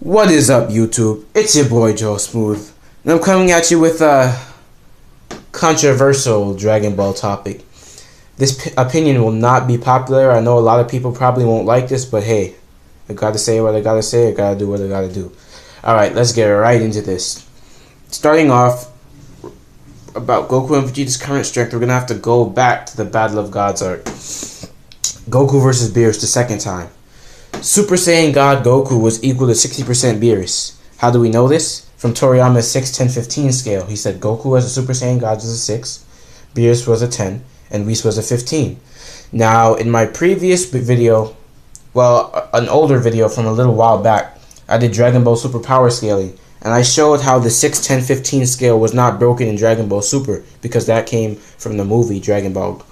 What is up, YouTube? It's your boy Joe Smooth, and I'm coming at you with a controversial Dragon Ball topic. This opinion will not be popular. I know a lot of people probably won't like this, but hey, I gotta say what I gotta say. I gotta do what I gotta do. Alright, let's get right into this. Starting off, about Goku and Vegeta's current strength, we're gonna have to go back to the Battle of Gods arc. Goku versus Beerus the second time. Super Saiyan God Goku was equal to 60% Beerus. How do we know this? From Toriyama's 6, 10, 15 scale. He said Goku as a Super Saiyan God was a 6, Beerus was a 10, and Whis was a 15. Now, in my previous video, well, an older video from a little while back, I did Dragon Ball Super power scaling, and I showed how the 6, 10, 15 scale was not broken in Dragon Ball Super, because that came from the movie Dragon Ball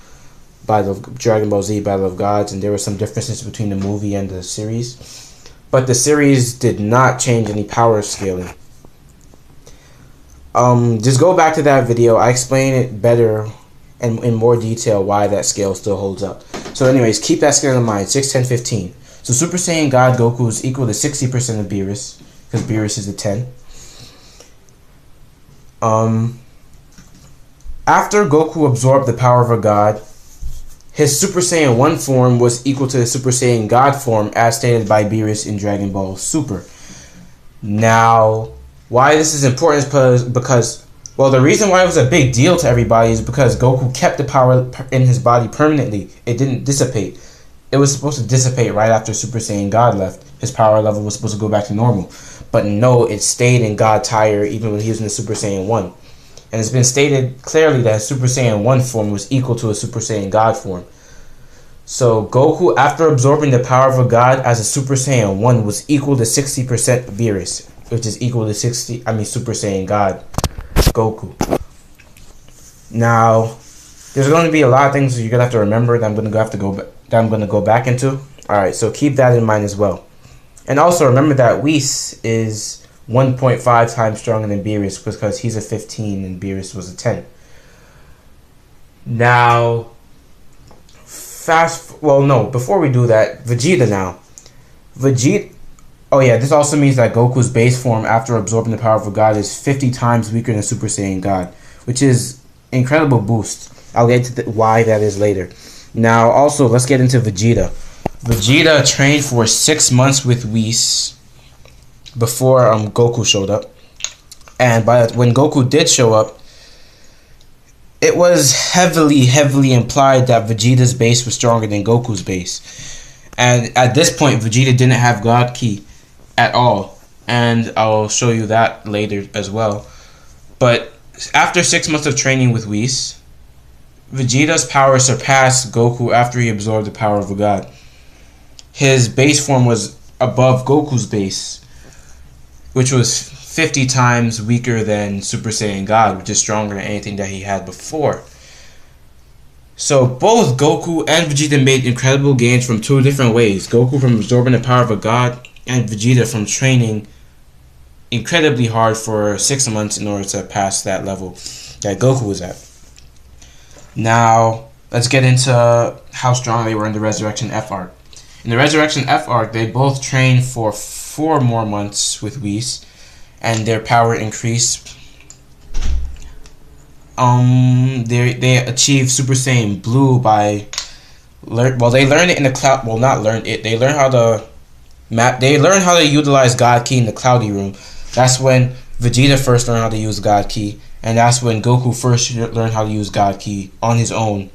Z Battle of Gods, and there were some differences between the movie and the series. But the series did not change any power scaling. Just go back to that video. I explain it better and in more detail why that scale still holds up. So anyways, keep that scale in mind, 6, 10, 15. So Super Saiyan God Goku is equal to 60% of Beerus, because Beerus is a 10. After Goku absorbed the power of a god, his Super Saiyan 1 form was equal to the Super Saiyan God form as stated by Beerus in Dragon Ball Super. Now, why this is important is because, well, the reason why it was a big deal to everybody is because Goku kept the power in his body permanently. It didn't dissipate. It was supposed to dissipate right after Super Saiyan God left. His power level was supposed to go back to normal. But no, it stayed in God Tier even when he was in the Super Saiyan 1. And it's been stated clearly that Super Saiyan 1 form was equal to a Super Saiyan God form. So Goku, after absorbing the power of a god as a Super Saiyan 1, was equal to 60% Beerus, which is equal to Super Saiyan God Goku. Now, there's going to be a lot of things you're going to have to remember that I'm going to go back into. Alright, so keep that in mind as well. And also remember that Whis is 1.5 times stronger than Beerus because he's a 15 and Beerus was a 10. Now, before we do that, Vegeta now. Oh yeah, this also means that Goku's base form after absorbing the power of a god is 50 times weaker than Super Saiyan God, which is incredible boost. I'll get to why that is later. Now, also, let's get into Vegeta. Vegeta trained for 6 months with Whis before Goku showed up, and when Goku did show up, it was heavily implied that Vegeta's base was stronger than Goku's base. And at this point, Vegeta didn't have God Ki at all, and I'll show you that later as well. But after 6 months of training with Whis, Vegeta's power surpassed Goku after he absorbed the power of a god. His base form was above Goku's base, which was 50 times weaker than Super Saiyan God, which is stronger than anything that he had before. So both Goku and Vegeta made incredible gains from two different ways. Goku from absorbing the power of a god, and Vegeta from training incredibly hard for 6 months in order to pass that level that Goku was at. Now, let's get into how strong they were in the Resurrection F arc. In the Resurrection F arc, they both trained for 4 more months with Whis, and their power increased. They achieved Super Saiyan Blue by they learned it in the cloud. Well, not learned it. They learned how to learned how to utilize God Ki in the Cloudy Room. That's when Vegeta first learned how to use God Ki, and that's when Goku first learned how to use God Ki on his own,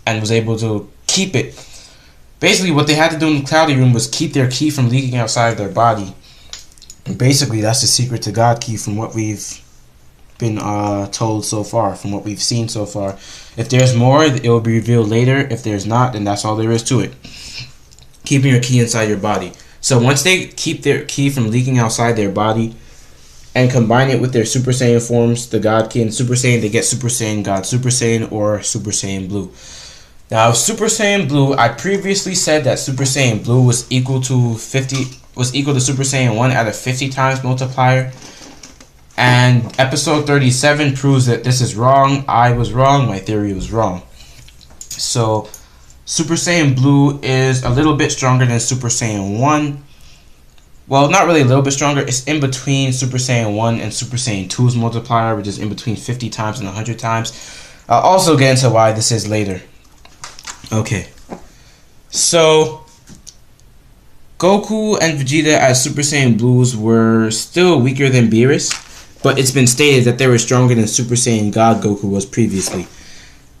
and was able to keep it. Basically, what they had to do in the Cloudy Room was keep their Ki from leaking outside of their body. And basically, that's the secret to God Ki from what we've been told so far, from what we've seen so far. If there's more, it will be revealed later. If there's not, then that's all there is to it. Keeping your Ki inside your body. So once they keep their Ki from leaking outside their body and combine it with their Super Saiyan forms, the God Ki and Super Saiyan, they get Super Saiyan God, Super Saiyan, or Super Saiyan Blue. Now, Super Saiyan Blue, I previously said that Super Saiyan Blue was equal to Super Saiyan 1 at a 50 times multiplier. And episode 37 proves that this is wrong. I was wrong. My theory was wrong. So, Super Saiyan Blue is a little bit stronger than Super Saiyan 1. Well, not really a little bit stronger. It's in between Super Saiyan 1 and Super Saiyan 2's multiplier, which is in between 50 times and 100 times. I'll also get into why this is later. Okay. So, Goku and Vegeta as Super Saiyan Blues were still weaker than Beerus, but it's been stated that they were stronger than Super Saiyan God Goku was previously.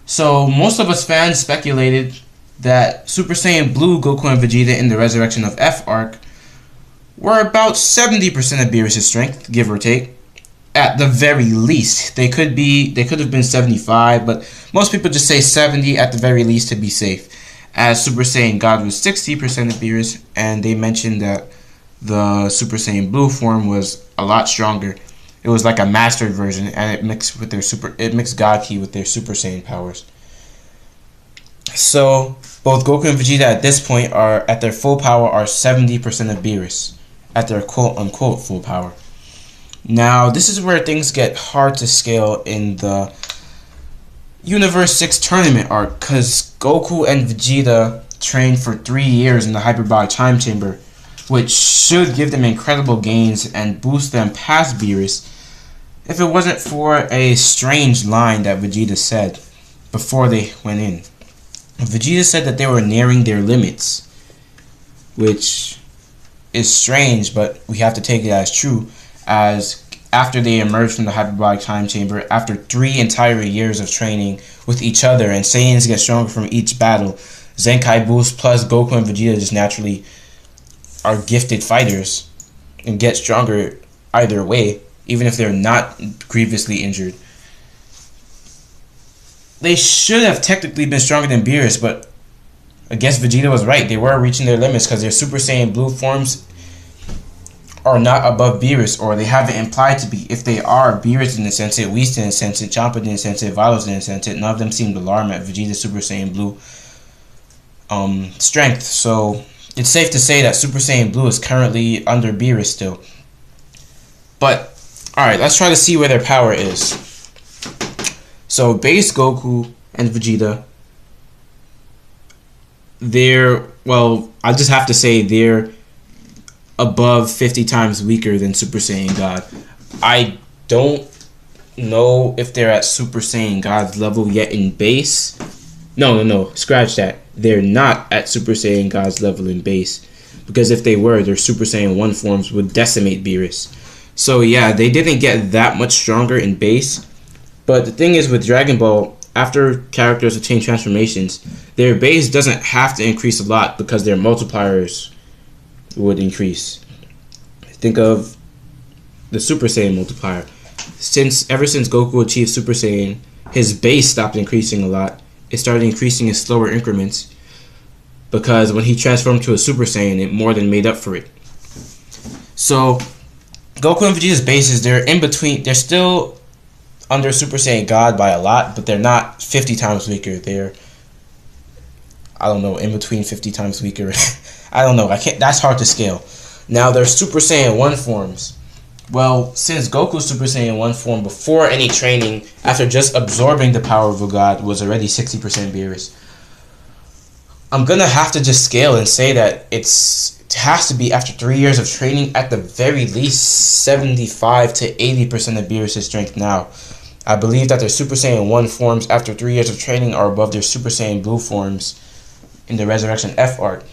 So, most of us fans speculated that Super Saiyan Blue Goku and Vegeta in the Resurrection of F arc were about 70% of Beerus' strength, give or take. At the very least, they could have been 75, but most people just say 70 at the very least to be safe. As Super Saiyan God was 60% of Beerus, and they mentioned that the Super Saiyan Blue form was a lot stronger. It was like a mastered version, and it mixed God Ki with their Super Saiyan powers. So both Goku and Vegeta at this point are at their full power are 70% of Beerus. At their quote-unquote full power. Now, this is where things get hard to scale in the Universe 6 tournament arc, because Goku and Vegeta trained for 3 years in the hyperbolic time chamber, which should give them incredible gains and boost them past Beerus, if it wasn't for a strange line that Vegeta said before they went in. Vegeta said that they were nearing their limits, which is strange, but we have to take it as true, as after they emerged from the hyperbolic time chamber, after 3 entire years of training with each other, and Saiyans get stronger from each battle, Zenkai boost plus Goku and Vegeta just naturally are gifted fighters and get stronger either way, even if they're not grievously injured. They should have technically been stronger than Beerus, but I guess Vegeta was right. They were reaching their limits because their Super Saiyan Blue forms are not above Beerus, or they haven't implied to be. If they are, Beerus didn't sense it, Whis didn't sense it, Champa didn't sense it, Vados didn't sense it. None of them seemed alarmed at Vegeta's Super Saiyan Blue strength. So it's safe to say that Super Saiyan Blue is currently under Beerus still. But, alright, let's try to see where their power is. So base Goku and Vegeta, I just have to say they're above 50 times weaker than Super Saiyan God. I don't know if they're at Super Saiyan God's level yet in base. No, scratch that. They're not at Super Saiyan God's level in base, because if they were, their Super Saiyan 1 forms would decimate Beerus. So yeah, they didn't get that much stronger in base. But the thing is with Dragon Ball, after characters attain transformations, their base doesn't have to increase a lot because their multipliers would increase. Think of the Super Saiyan multiplier. Ever since Goku achieved Super Saiyan, his base stopped increasing a lot. It started increasing in slower increments because when he transformed to a Super Saiyan, it more than made up for it. So Goku and Vegeta's bases, they're in between. They're still under Super Saiyan God by a lot, but they're not 50 times weaker. They're, I don't know, in between 50 times weaker. I don't know. That's hard to scale. Now, their Super Saiyan 1 forms. Well, since Goku's Super Saiyan 1 form before any training, after just absorbing the power of a god, was already 60% Beerus. I'm gonna have to just scale and say that it has to be after 3 years of training, at the very least 75 to 80% of Beerus' strength now. I believe that their Super Saiyan 1 forms after 3 years of training are above their Super Saiyan Blue forms in the Resurrection F arc.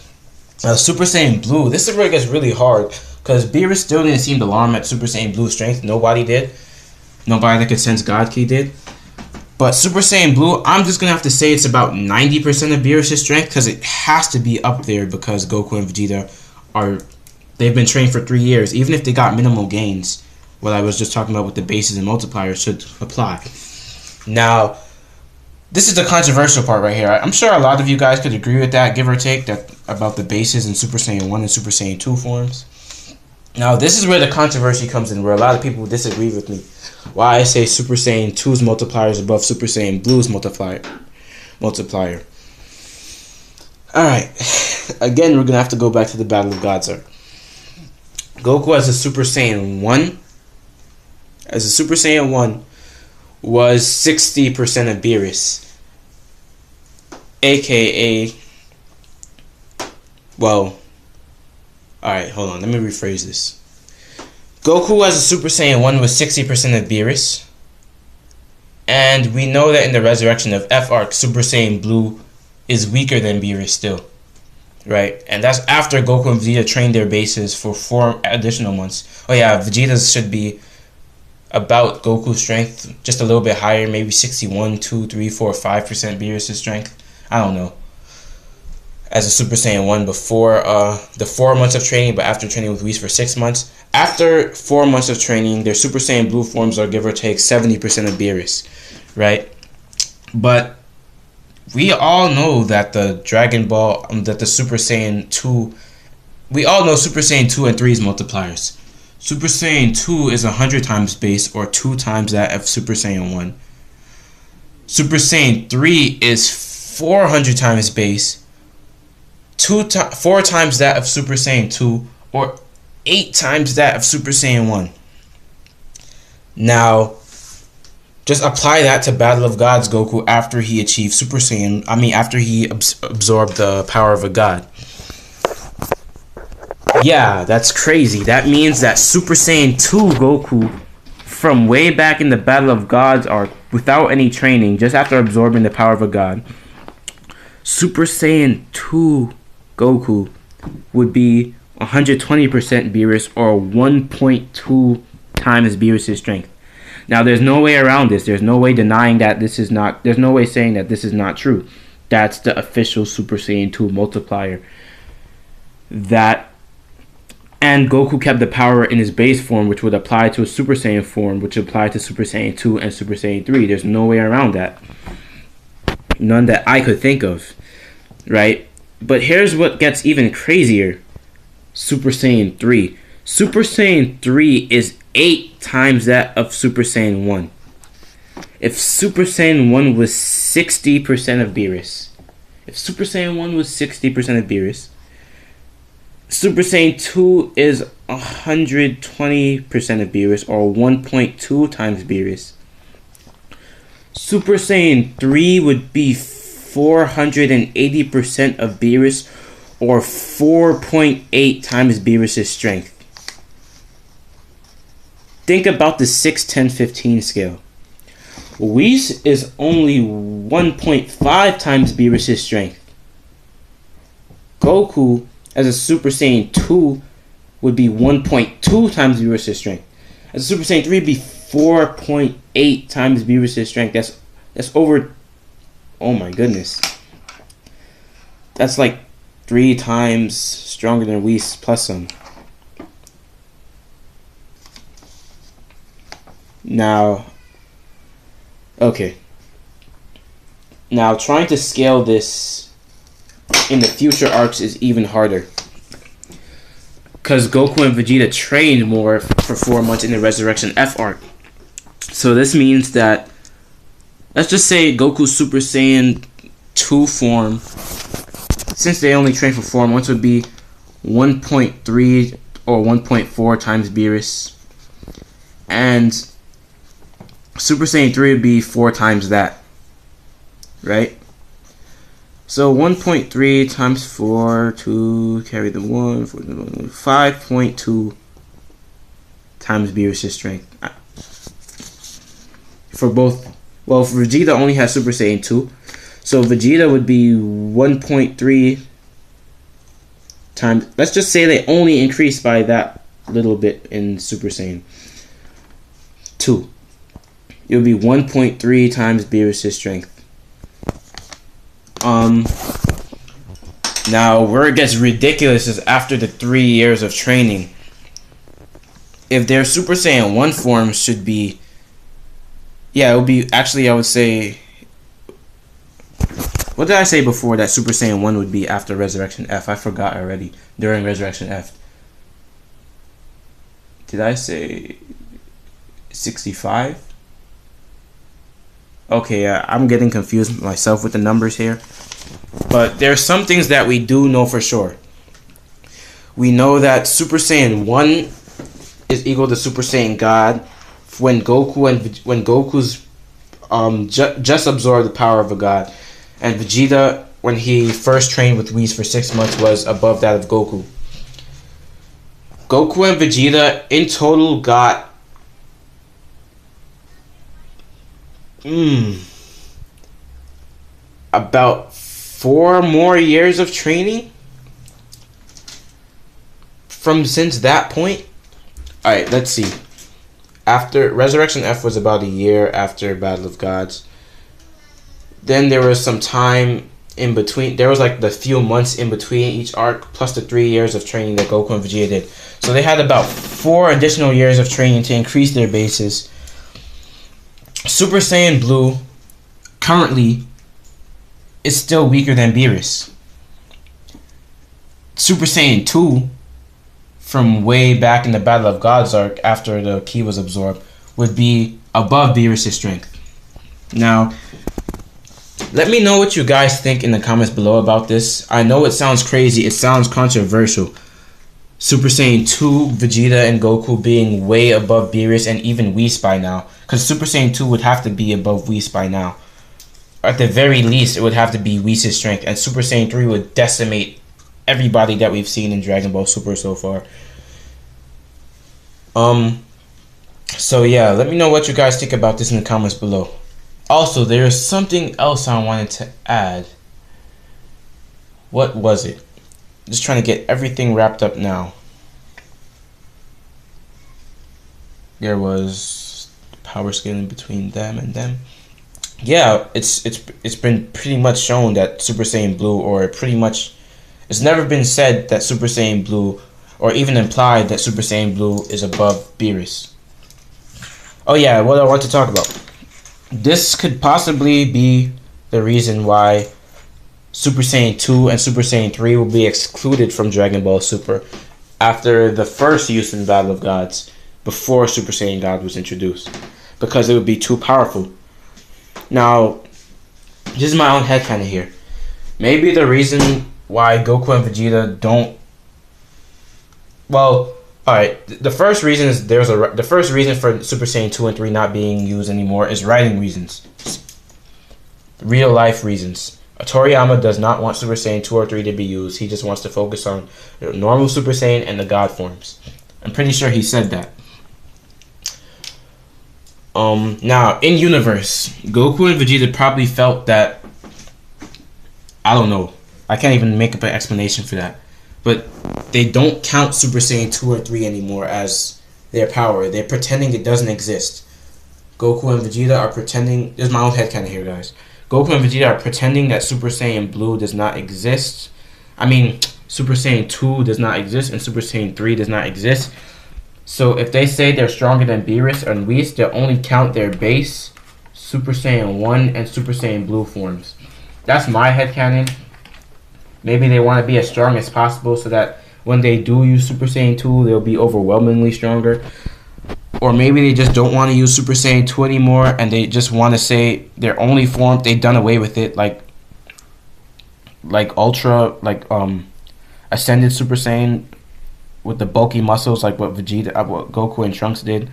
Super Saiyan Blue, this is where it gets really hard, because Beerus still didn't seem alarmed at Super Saiyan Blue strength. Nobody did. Nobody that could sense God Ki did. But Super Saiyan Blue, I'm just going to have to say it's about 90% of Beerus' strength, because it has to be up there because Goku and Vegeta they've been trained for 3 years. Even if they got minimal gains, what I was just talking about with the bases and multipliers should apply. Now, this is the controversial part right here. I'm sure a lot of you guys could agree with that, give or take, that about the bases in Super Saiyan 1 and Super Saiyan 2 forms. Now, this is where the controversy comes in, where a lot of people disagree with me. Why I say Super Saiyan 2's multiplier is above Super Saiyan Blue's multiplier. Alright, again, we're going to have to go back to the Battle of Gods arc. Goku as a Super Saiyan 1, was 60% of Beerus. AKA, well, Alright, hold on. Let me rephrase this. Goku as a Super Saiyan 1 was 60% of Beerus. And we know that in the Resurrection of F arc, Super Saiyan Blue is weaker than Beerus still. Right? And that's after Goku and Vegeta trained their bases for 4 additional months. Oh yeah, Vegeta's should be about Goku's strength, just a little bit higher, maybe 61, 2, 3, 4, 5% Beerus' strength. I don't know. As a Super Saiyan 1 before the 4 months of training, but after training with Whis for 6 months. After 4 months of training, their Super Saiyan Blue forms are give or take 70% of Beerus, right? But we all know that the Dragon Ball, that the Super Saiyan 2, we all know Super Saiyan 2 and 3's multipliers. Super Saiyan 2 is 100 times base, or 2 times that of Super Saiyan 1. Super Saiyan 3 is 400 times base, 4 times that of Super Saiyan 2, or 8 times that of Super Saiyan 1. Now, just apply that to Battle of Gods Goku after he achieved Super Saiyan, after he absorbed the power of a god. Yeah, that's crazy. That means that Super Saiyan 2 Goku from way back in the Battle of Gods arc, without any training, just after absorbing the power of a god, Super Saiyan 2 Goku would be 120% Beerus, or 1.2 times Beerus' strength. Now, there's no way around this. There's no way denying that this is not... There's no way saying that this is not true. That's the official Super Saiyan 2 multiplier. And Goku kept the power in his base form, which would apply to a Super Saiyan form, which would apply to Super Saiyan 2 and Super Saiyan 3. There's no way around that. None that I could think of. Right? But here's what gets even crazier. Super Saiyan 3. Super Saiyan 3 is 8 times that of Super Saiyan 1. If Super Saiyan 1 was 60% of Beerus, Super Super Saiyan 2 is 120% of Beerus, or 1.2 times Beerus. Super Saiyan 3 would be 480% of Beerus, or 4.8 times Beerus' strength. Think about the 6, 10, 15 scale. Whis is only 1.5 times Beerus' strength. Goku, as a Super Saiyan 2, would be 1.2 times Beerus' strength. As a Super Saiyan 3, would be 4.8 times Beerus' strength. That's over... Oh my goodness. That's like 3 times stronger than Whis plus some. Now... Okay. Now, trying to scale this in the future arcs is even harder. Because Goku and Vegeta trained more for 4 months in the Resurrection F arc. So this means that, let's just say Goku's Super Saiyan 2 form, since they only trained for 4 months, would be 1.3 or 1.4 times Beerus. And Super Saiyan 3 would be 4 times that. Right? So 1.3 times 4, 2, carry the 1, 5.2 times Beerus' strength. For both, well, for Vegeta only has Super Saiyan 2. So Vegeta would be 1.3 times, let's just say they only increased by that little bit in Super Saiyan 2. It would be 1.3 times Beerus' strength. Now, where it gets ridiculous is after the 3 years of training. If their Super Saiyan 1 form should be... Yeah, it would be... Actually, I would say... What did I say before that Super Saiyan 1 would be after Resurrection F? I forgot already. During Resurrection F. Did I say... 65? Okay, I'm getting confused myself with the numbers here. But there's some things that we do know for sure. We know that Super Saiyan 1 is equal to Super Saiyan God when Goku's just absorbed the power of a god, and Vegeta, when he first trained with Whis for 6 months, was above that of Goku. Goku and Vegeta in total got about 4 more years of training from since that point. Alright, let's see. After Resurrection F was about a year after Battle of Gods. Then there was some time in between. There was like the few months in between each arc, plus the 3 years of training that Goku and Vegeta did. So they had about 4 additional years of training to increase their bases. Super Saiyan Blue currently is still weaker than Beerus. Super Saiyan 2, from way back in the Battle of Gods arc after the ki was absorbed, would be above Beerus' strength. Now, let me know what you guys think in the comments below about this. I know it sounds crazy, it sounds controversial. Super Saiyan 2, Vegeta and Goku being way above Beerus and even Whis by now. Because Super Saiyan 2 would have to be above Whis by now. At the very least, it would have to be Whis' strength. And Super Saiyan 3 would decimate everybody that we've seen in Dragon Ball Super so far. So yeah, let me know what you guys think about this in the comments below. Also, there's something else I wanted to add. What was it? Just trying to get everything wrapped up now. There was power scaling between them and them. Yeah, it's been pretty much shown that Super Saiyan Blue, or pretty much, it's never been said that Super Saiyan Blue, or even implied that Super Saiyan Blue is above Beerus. Oh yeah, what I want to talk about. This could possibly be the reason why Super Saiyan 2 and Super Saiyan 3 will be excluded from Dragon Ball Super after the first use in Battle of Gods, before Super Saiyan God was introduced, because it would be too powerful. Now, this is my own headcanon here. Maybe the reason why Goku and Vegeta don't... Well, alright, the first reason is the first reason for Super Saiyan 2 and 3 not being used anymore is writing reasons. Real life reasons. Toriyama does not want Super Saiyan 2 or 3 to be used. He just wants to focus on normal Super Saiyan and the God forms. I'm pretty sure he said that. Now, in universe, Goku and Vegeta probably felt that, I don't know, I can't even make up an explanation for that, but they don't count Super Saiyan 2 or 3 anymore as their power. They're pretending it doesn't exist. Goku and Vegeta are pretending, this is my own headcanon here, guys. Goku and Vegeta are pretending that Super Saiyan Blue does not exist. I mean, Super Saiyan 2 does not exist and Super Saiyan 3 does not exist. So if they say they're stronger than Beerus and Whis, they'll only count their base Super Saiyan 1 and Super Saiyan Blue forms. That's my headcanon. Maybe they want to be as strong as possible so that when they do use Super Saiyan 2, they'll be overwhelmingly stronger. Or maybe they just don't want to use Super Saiyan 2 anymore and they just want to say their only form, they've done away with it, like Ultra, Ascended Super Saiyan with the bulky muscles, like what what Goku and Trunks did.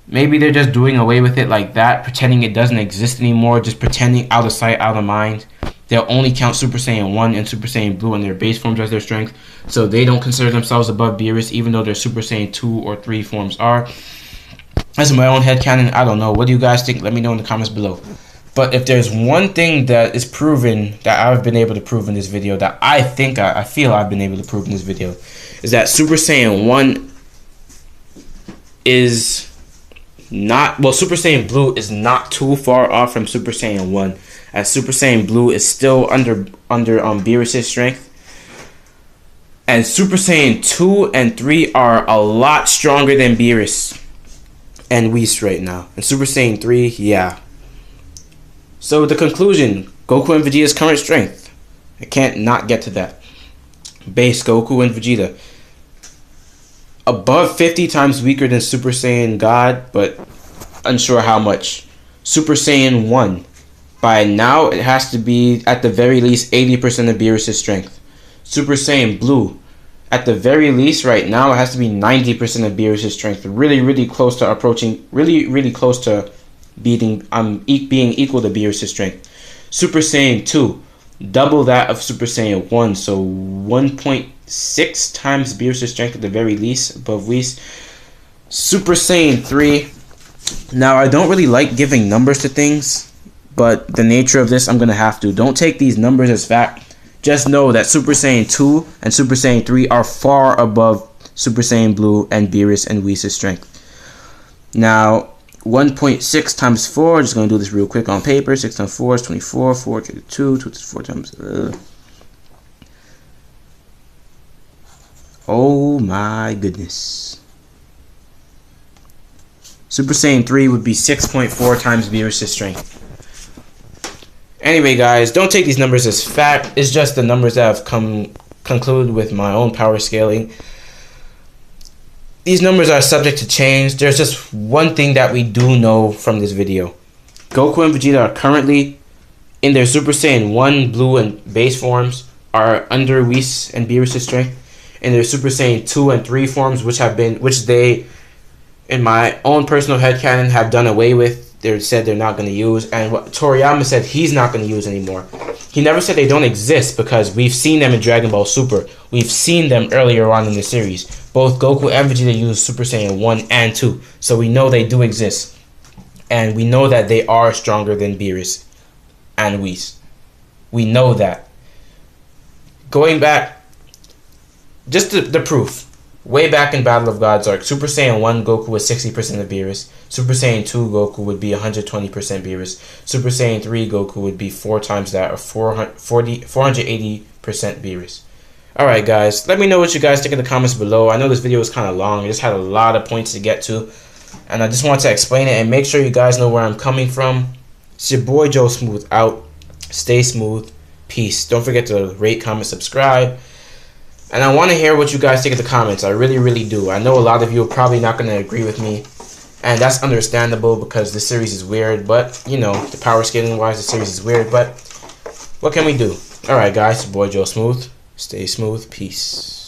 Maybe they're just doing away with it like that, pretending it doesn't exist anymore, just pretending out of sight, out of mind. They'll only count Super Saiyan 1 and Super Saiyan Blue and their base forms as their strength, so they don't consider themselves above Beerus, even though their Super Saiyan 2 or 3 forms are. That's my own headcanon. I don't know. What do you guys think? Let me know in the comments below. But if there's one thing that is proven, that I've been able to prove in this video, that I feel I've been able to prove in this video, is that Super Saiyan 1 is not, well, Super Saiyan Blue is not too far off from Super Saiyan 1, as Super Saiyan Blue is still under Beerus' strength. And Super Saiyan 2 and 3 are a lot stronger than Beerus and Whis right now. And Super Saiyan 3, yeah. So the conclusion, Goku and Vegeta's current strength. I can't not get to that. Base Goku and Vegeta. Above 50 times weaker than Super Saiyan God, but unsure how much. Super Saiyan 1. By now, it has to be at the very least 80% of Beerus' strength. Super Saiyan Blue. At the very least, right now, it has to be 90% of Beerus' strength. Really close to approaching, really close to being equal to Beerus' strength. Super Saiyan 2. Double that of Super Saiyan 1, so 1.2 6 times Beerus' strength at the very least, above Whis. Super Saiyan 3. Now, I don't really like giving numbers to things, but the nature of this, I'm going to have to. Don't take these numbers as fact. Just know that Super Saiyan 2 and Super Saiyan 3 are far above Super Saiyan Blue and Beerus and Whis' strength. Now, 1.6 times 4, just going to do this real quick on paper. 6 times 4 is 24. 4 to 2. 2 to 4 times... Oh my goodness. Super Saiyan 3 would be 6.4 times Beerus' strength. Anyway, guys, don't take these numbers as fact. It's just the numbers that have concluded with my own power scaling. These numbers are subject to change. There's just one thing that we do know from this video. Goku and Vegeta are currently in their Super Saiyan 1 Blue and base forms are under Whis and Beerus' strength. In their Super Saiyan 2 and 3 forms, which they, in my own personal headcanon, have done away with. They said they're not going to use, and what Toriyama said he's not going to use anymore. He never said they don't exist because we've seen them in Dragon Ball Super. We've seen them earlier on in the series. Both Goku and Vegeta use Super Saiyan 1 and 2, so we know they do exist. And we know that they are stronger than Beerus and Whis. We know that. Going back, just the proof. Way back in Battle of Gods Arc, Super Saiyan 1 Goku was 60% of Beerus. Super Saiyan 2 Goku would be 120% Beerus. Super Saiyan 3 Goku would be 4 times that, or 480% Beerus. Alright guys, let me know what you guys think in the comments below. I know this video was kind of long. I just had a lot of points to get to. And I just want to explain it and make sure you guys know where I'm coming from. It's your boy Joe Smooth out. Stay smooth. Peace. Don't forget to rate, comment, subscribe. And I want to hear what you guys think in the comments. I really, really do. I know a lot of you are probably not going to agree with me. And that's understandable because this series is weird. But, you know, the power scaling wise, the series is weird. But what can we do? Alright, guys. Your boy Joe Smooth. Stay smooth. Peace.